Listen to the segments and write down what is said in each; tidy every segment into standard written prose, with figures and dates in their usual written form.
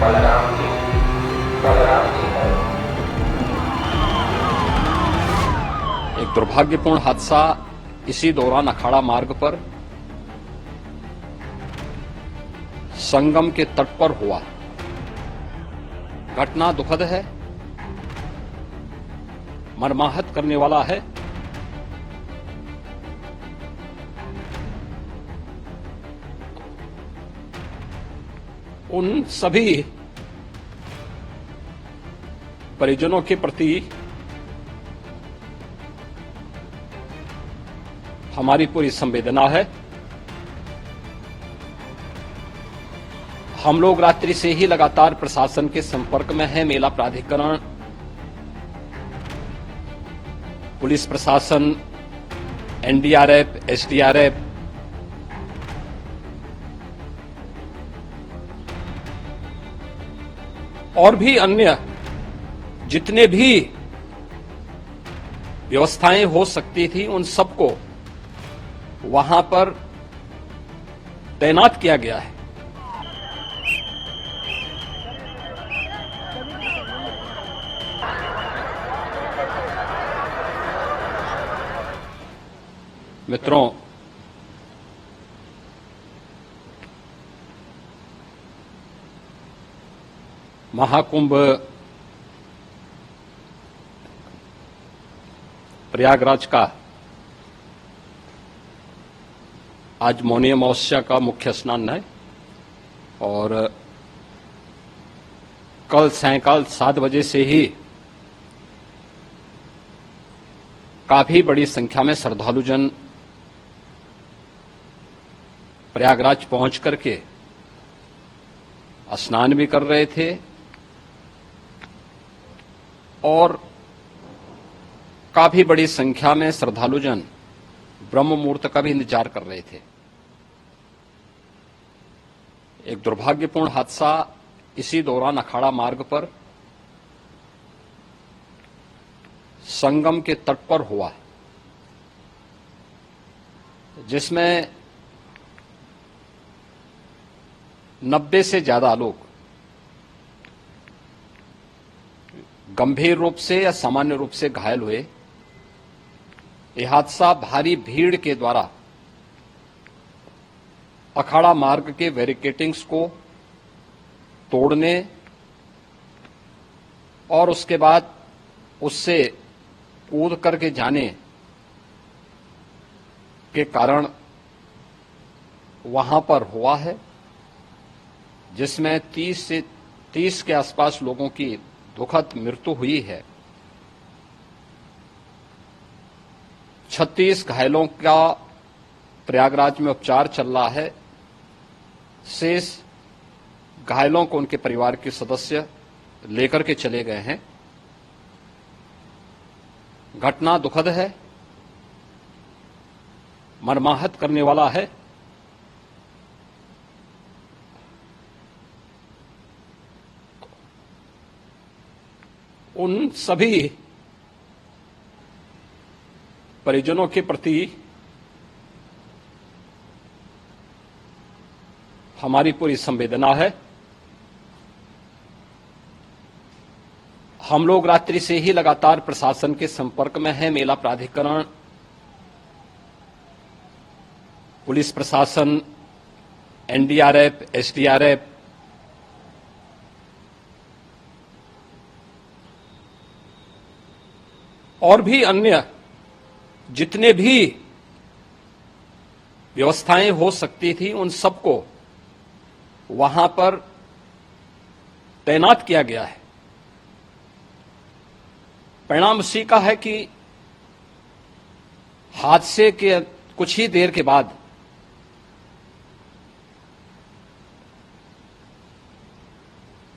बलराम जी है। एक दुर्भाग्यपूर्ण हादसा इसी दौरान अखाड़ा मार्ग पर संगम के तट पर हुआ। घटना दुखद है, मर्माहत करने वाला है। उन सभी परिजनों के प्रति हमारी पूरी संवेदना है। हम लोग रात्रि से ही लगातार प्रशासन के संपर्क में हैं। मेला प्राधिकरण, पुलिस प्रशासन, एनडीआरएफ, एसडीआरएफ, और भी अन्य जितने भी व्यवस्थाएं हो सकती थी उन सबको वहां पर तैनात किया गया है। मित्रों, महाकुंभ प्रयागराज का आज मौनी अमावस्या का मुख्य स्नान है और कल सायंकाल 7 बजे से ही काफी बड़ी संख्या में श्रद्धालुजन प्रयागराज पहुंच करके स्नान भी कर रहे थे और काफी बड़ी संख्या में श्रद्धालुजन ब्रह्म मुहूर्त का भी इंतजार कर रहे थे। एक दुर्भाग्यपूर्ण हादसा इसी दौरान अखाड़ा मार्ग पर संगम के तट पर हुआ, जिसमें 90 से ज्यादा लोग गंभीर रूप से या सामान्य रूप से घायल हुए। यह हादसा भारी भीड़ के द्वारा अखाड़ा मार्ग के बैरिकेडिंग्स को तोड़ने और उसके बाद उससे कूद करके जाने के कारण वहां पर हुआ है, जिसमें 30 के आसपास लोगों की दुखद मृत्यु हुई है। 36 घायलों का प्रयागराज में उपचार चल रहा है। शेष घायलों को उनके परिवार के सदस्य लेकर के चले गए हैं। घटना दुखद है, मर्माहत करने वाला है। उन सभी परिजनों के प्रति हमारी पूरी संवेदना है। हम लोग रात्रि से ही लगातार प्रशासन के संपर्क में हैं। मेला प्राधिकरण, पुलिस प्रशासन, एनडीआरएफ, एसडीआरएफ, और भी अन्य जितने भी व्यवस्थाएं हो सकती थी उन सबको वहां पर तैनात किया गया है। परिणाम उसी का है कि हादसे के कुछ ही देर के बाद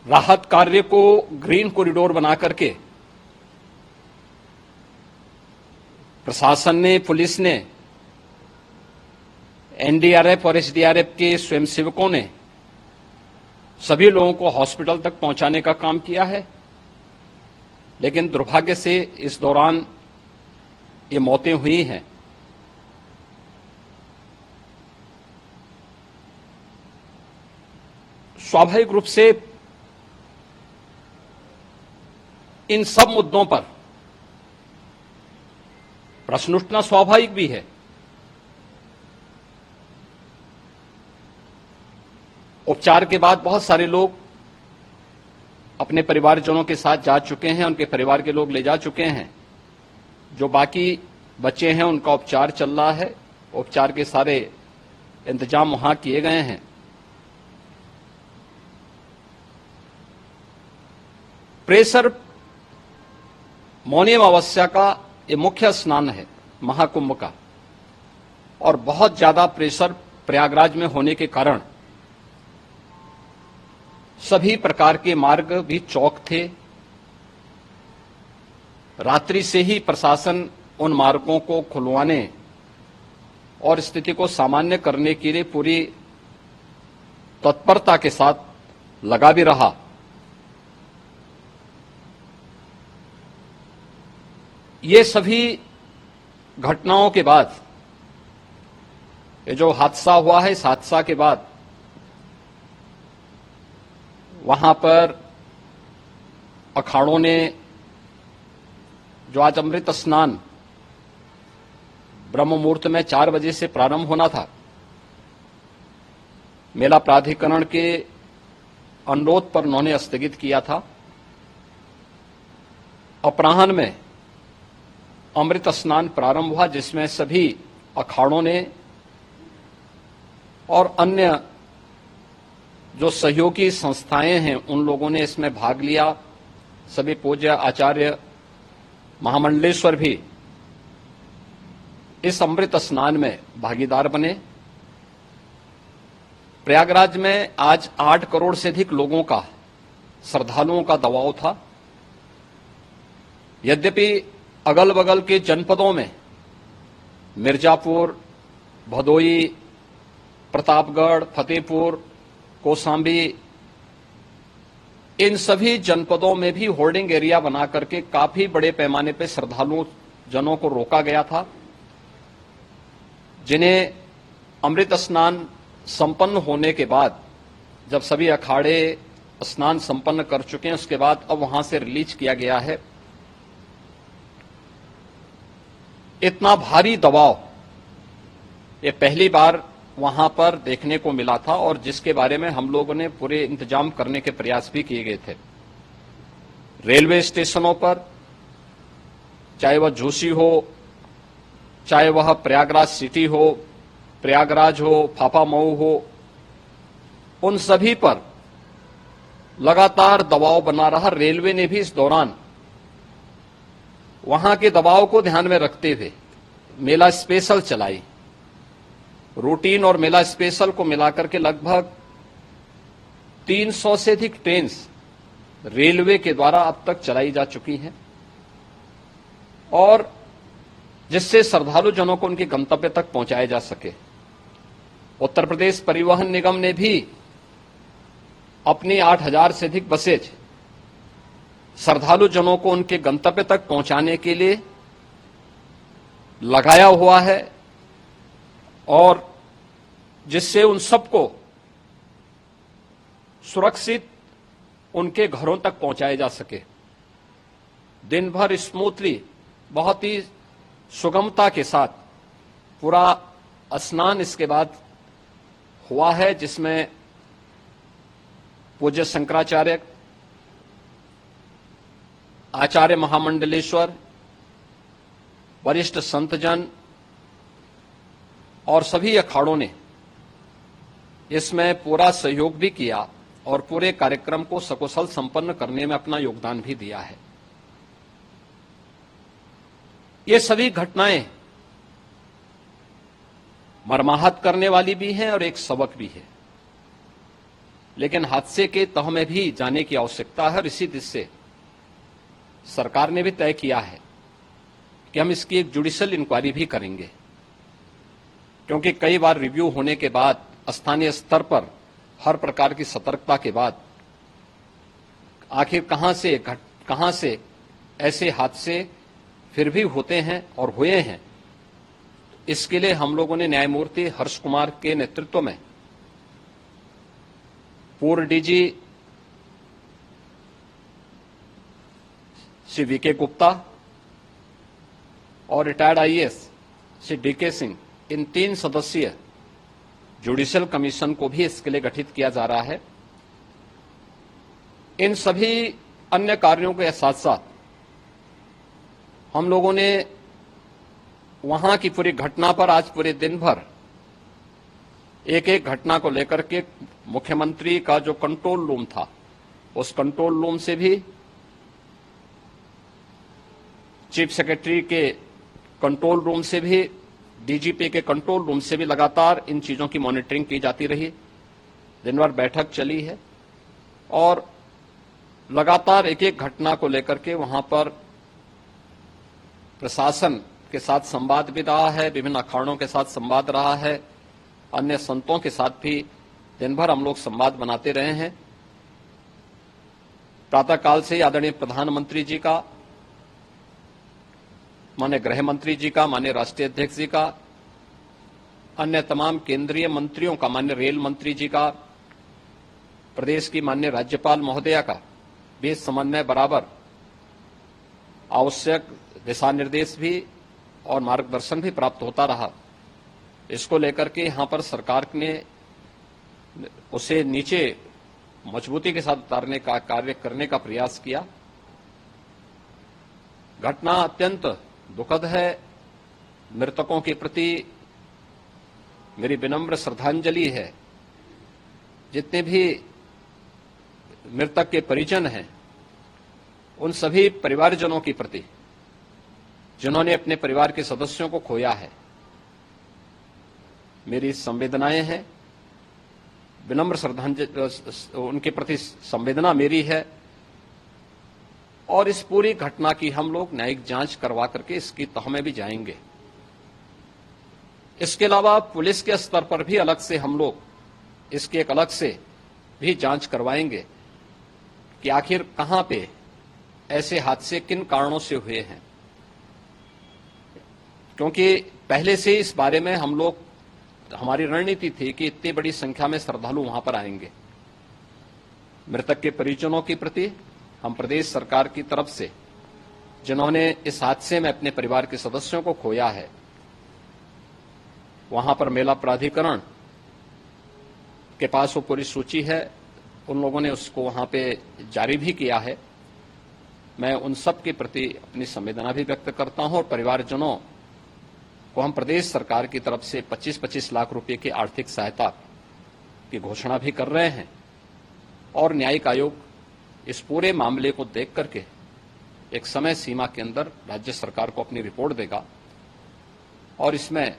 राहत कार्य को ग्रीन कॉरिडोर बना करके प्रशासन ने, पुलिस ने, एनडीआरएफ और एसडीआरएफ के स्वयंसेवकों ने सभी लोगों को हॉस्पिटल तक पहुंचाने का काम किया है। लेकिन दुर्भाग्य से इस दौरान ये मौतें हुई हैं। स्वाभाविक रूप से इन सब मुद्दों पर प्रश्न उठना स्वाभाविक भी है। उपचार के बाद बहुत सारे लोग अपने परिवारजनों के साथ जा चुके हैं, उनके परिवार के लोग ले जा चुके हैं। जो बाकी बच्चे हैं उनका उपचार चल रहा है, उपचार के सारे इंतजाम वहां किए गए हैं। प्रेसर मौनी अमावस्या का ये मुख्य स्नान है महाकुंभ का, और बहुत ज्यादा प्रेशर प्रयागराज में होने के कारण सभी प्रकार के मार्ग भी चौक थे। रात्रि से ही प्रशासन उन मार्गों को खुलवाने और स्थिति को सामान्य करने के लिए पूरी तत्परता के साथ लगा भी रहा। ये सभी घटनाओं के बाद, ये जो हादसा हुआ है, इस हादसा के बाद वहां पर अखाड़ों ने जो आज अमृत स्नान ब्रह्म मुहूर्त में 4 बजे से प्रारंभ होना था, मेला प्राधिकरण के अनुरोध पर उन्होंने स्थगित किया था। अपराह्न में अमृत स्नान प्रारंभ हुआ, जिसमें सभी अखाड़ों ने और अन्य जो सहयोगी संस्थाएं हैं उन लोगों ने इसमें भाग लिया। सभी पूज्य आचार्य महामंडलेश्वर भी इस अमृत स्नान में भागीदार बने। प्रयागराज में आज 8 करोड़ से अधिक लोगों का, श्रद्धालुओं का दबाव था। यद्यपि अगल बगल के जनपदों में मिर्जापुर, भदोई, प्रतापगढ़, फतेहपुर, कौशाम्बी, इन सभी जनपदों में भी होर्डिंग एरिया बना करके काफी बड़े पैमाने पर श्रद्धालुओं जनों को रोका गया था, जिन्हें अमृत स्नान संपन्न होने के बाद, जब सभी अखाड़े स्नान संपन्न कर चुके हैं, उसके बाद अब वहां से रिलीज किया गया है। इतना भारी दबाव ये पहली बार वहां पर देखने को मिला था, और जिसके बारे में हम लोगों ने पूरे इंतजाम करने के प्रयास भी किए गए थे। रेलवे स्टेशनों पर, चाहे वह झूसी हो, चाहे वह प्रयागराज सिटी हो, प्रयागराज हो, फाफामऊ हो, उन सभी पर लगातार दबाव बना रहा। रेलवे ने भी इस दौरान वहां के दबाव को ध्यान में रखते हुए मेला स्पेशल चलाई। रूटीन और मेला स्पेशल को मिलाकर के लगभग 300 से अधिक ट्रेन रेलवे के द्वारा अब तक चलाई जा चुकी हैं, और जिससे श्रद्धालु जनों को उनके गंतव्य तक पहुंचाया जा सके। उत्तर प्रदेश परिवहन निगम ने भी अपनी 8000 से अधिक बसेज श्रद्धालु जनों को उनके गंतव्य तक पहुंचाने के लिए लगाया हुआ है, और जिससे उन सबको सुरक्षित उनके घरों तक पहुंचाया जा सके। दिन भर स्मूथली, बहुत ही सुगमता के साथ पूरा स्नान इसके बाद हुआ है, जिसमें पूज्य शंकराचार्य, आचार्य महामंडलेश्वर, वरिष्ठ संतजन और सभी अखाड़ों ने इसमें पूरा सहयोग भी किया और पूरे कार्यक्रम को सकुशल संपन्न करने में अपना योगदान भी दिया है। ये सभी घटनाएं मर्माहत करने वाली भी हैं और एक सबक भी है, लेकिन हादसे के तह में भी जाने की आवश्यकता है। और इसी दिशा से सरकार ने भी तय किया है कि हम इसकी एक जुडिशियल इंक्वायरी भी करेंगे, क्योंकि कई बार रिव्यू होने के बाद स्थानीय स्तर पर हर प्रकार की सतर्कता के बाद आखिर कहां से ऐसे हादसे फिर भी होते हैं और हुए हैं। इसके लिए हम लोगों ने न्यायमूर्ति हर्ष कुमार के नेतृत्व में पूर्व डीजी श्री वीके गुप्ता और retired IAS Shri DK Singh, इन 3 सदस्यीय जुडिशियल कमीशन को भी इसके लिए गठित किया जा रहा है। इन सभी अन्य कार्यों के साथ साथ हम लोगों ने वहां की पूरी घटना पर आज पूरे दिन भर एक एक घटना को लेकर के मुख्यमंत्री का जो कंट्रोल रूम था, उस कंट्रोल रूम से भी, चीफ सेक्रेटरी के कंट्रोल रूम से भी, डीजीपी के कंट्रोल रूम से भी लगातार इन चीजों की मॉनिटरिंग की जाती रही। दिन भर बैठक चली है और लगातार एक एक घटना को लेकर के वहां पर प्रशासन के साथ संवाद भी रहा है, विभिन्न अखाड़ों के साथ संवाद रहा है, अन्य संतों के साथ भी दिन भर हम लोग संवाद बनाते रहे हैं। प्रातःकाल से आदरणीय प्रधानमंत्री जी का, माननीय गृह मंत्री जी का, माननीय राष्ट्रीय अध्यक्ष जी का, अन्य तमाम केंद्रीय मंत्रियों का, माननीय रेल मंत्री जी का, प्रदेश की माननीय राज्यपाल महोदया का भी समन्वय बराबर, आवश्यक दिशा निर्देश भी और मार्गदर्शन भी प्राप्त होता रहा। इसको लेकर के यहां पर सरकार ने उसे नीचे मजबूती के साथ उतारने का कार्य करने का प्रयास किया। घटना अत्यंत दुखद है। मृतकों के प्रति मेरी विनम्र श्रद्धांजलि है। जितने भी मृतक के परिजन हैं, उन सभी परिवारजनों के प्रति जिन्होंने अपने परिवार के सदस्यों को खोया है, मेरी संवेदनाएं हैं। विनम्र श्रद्धांजलि उनके प्रति संवेदना मेरी है और इस पूरी घटना की हम लोग न्यायिक जांच करवा करके इसकी तह में भी जाएंगे। इसके अलावा पुलिस के स्तर पर भी अलग से हम लोग इसकी एक अलग से भी जांच करवाएंगे कि आखिर कहां पे ऐसे हादसे किन कारणों से हुए हैं, क्योंकि पहले से इस बारे में हम लोग, हमारी रणनीति थी कि इतनी बड़ी संख्या में श्रद्धालु वहां पर आएंगे। मृतक के परिजनों के प्रति हम प्रदेश सरकार की तरफ से, जिन्होंने इस हादसे में अपने परिवार के सदस्यों को खोया है, वहां पर मेला प्राधिकरण के पास वो पूरी सूची है, उन लोगों ने उसको वहां पे जारी भी किया है। मैं उन सब के प्रति अपनी संवेदना भी व्यक्त करता हूं और परिवारजनों को हम प्रदेश सरकार की तरफ से 25-25 लाख रुपए की आर्थिक सहायता की घोषणा भी कर रहे हैं और न्यायिक आयोग इस पूरे मामले को देख करके एक समय सीमा के अंदर राज्य सरकार को अपनी रिपोर्ट देगा और इसमें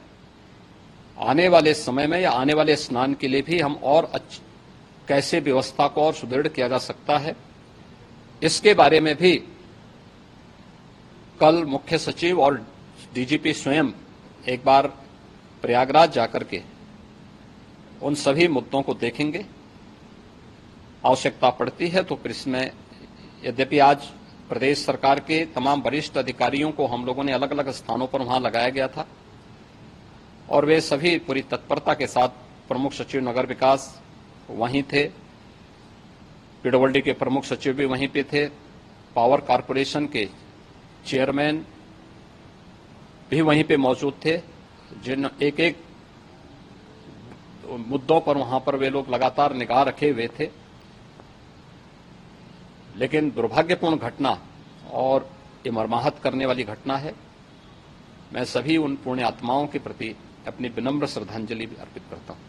आने वाले समय में या आने वाले स्नान के लिए भी हम और कैसे व्यवस्था को और सुदृढ़ किया जा सकता है, इसके बारे में भी कल मुख्य सचिव और डीजीपी स्वयं एक बार प्रयागराज जाकर के उन सभी मुद्दों को देखेंगे। आवश्यकता पड़ती है तो फिर इसमें, यद्यपि आज प्रदेश सरकार के तमाम वरिष्ठ अधिकारियों को हम लोगों ने अलग अलग स्थानों पर वहां लगाया गया था और वे सभी पूरी तत्परता के साथ, प्रमुख सचिव नगर विकास वहीं थे, पीडब्ल्यूडी के प्रमुख सचिव भी वहीं पे थे, पावर कारपोरेशन के चेयरमैन भी वहीं पे मौजूद थे, जिन एक एक मुद्दों पर वहां पर वे लोग लगातार निगाह रखे हुए थे। लेकिन दुर्भाग्यपूर्ण घटना और ये मर्माहत करने वाली घटना है। मैं सभी उन पुण्य आत्माओं के प्रति अपनी विनम्र श्रद्धांजलि भी अर्पित करता हूं।